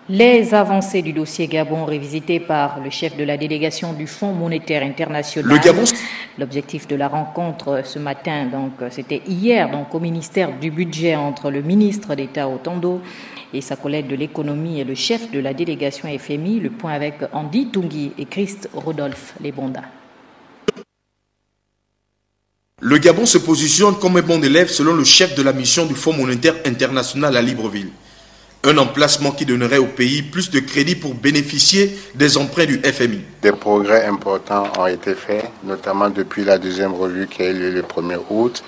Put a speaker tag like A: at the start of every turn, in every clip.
A: Les avancées du dossier Gabon révisité par le chef de la délégation du Fonds monétaire international. L'objectif de la rencontre ce matin, donc c'était hier, donc au ministère du Budget entre le ministre d'État Otondo et sa collègue de l'économie et le chef de la délégation FMI. Le point avec Andy Tungui et Christ Rodolphe Lebonda.
B: Le Gabon se positionne comme un bon élève selon le chef de la mission du Fonds monétaire international à Libreville. Un emplacement qui donnerait au pays plus de crédit pour bénéficier des emprunts du FMI.
C: Des progrès importants ont été faits, notamment depuis la deuxième revue qui a eu lieu le 1er août.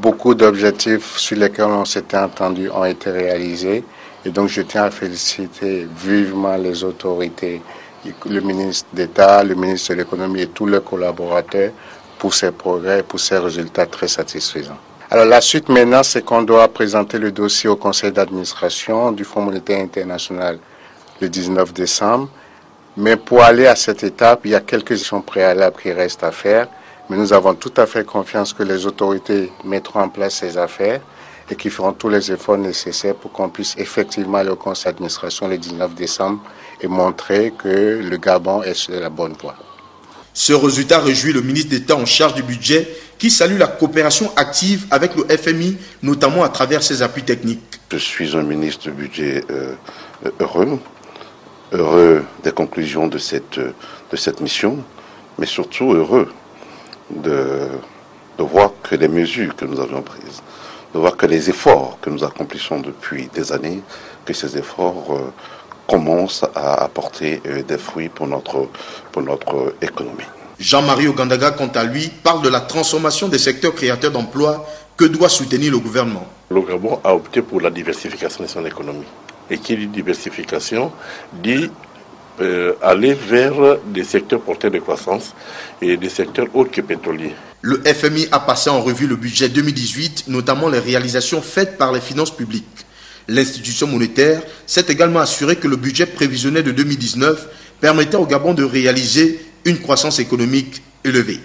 C: Beaucoup d'objectifs sur lesquels on s'était entendu ont été réalisés. Et donc je tiens à féliciter vivement les autorités, le ministre d'État, le ministre de l'économie et tous les collaborateurs pour ces progrès et pour ces résultats très satisfaisants. Alors la suite maintenant, c'est qu'on doit présenter le dossier au conseil d'administration du Fonds monétaire international le 19 décembre. Mais pour aller à cette étape, il y a quelques actions préalables qui restent à faire. Mais nous avons tout à fait confiance que les autorités mettront en place ces affaires et qui feront tous les efforts nécessaires pour qu'on puisse effectivement aller au conseil d'administration le 19 décembre et montrer que le Gabon est sur la bonne voie.
B: Ce résultat réjouit le ministre d'État en charge du budget qui salue la coopération active avec le FMI, notamment à travers ses appuis techniques.
D: Je suis un ministre du budget heureux des conclusions de cette mission, mais surtout heureux de voir que les mesures que nous avions prises, de voir que les efforts que nous accomplissons depuis des années, que ces efforts commencent à apporter des fruits pour notre économie.
B: Jean-Marie Ogandaga, quant à lui, parle de la transformation des secteurs créateurs d'emplois que doit soutenir le gouvernement.
E: Le Gabon a opté pour la diversification de son économie. Et qui dit diversification dit aller vers des secteurs porteurs de croissance et des secteurs autres que pétroliers.
B: Le FMI a passé en revue le budget 2018, notamment les réalisations faites par les finances publiques. L'institution monétaire s'est également assurée que le budget prévisionnel de 2019 permettait au Gabon de réaliser une croissance économique élevée.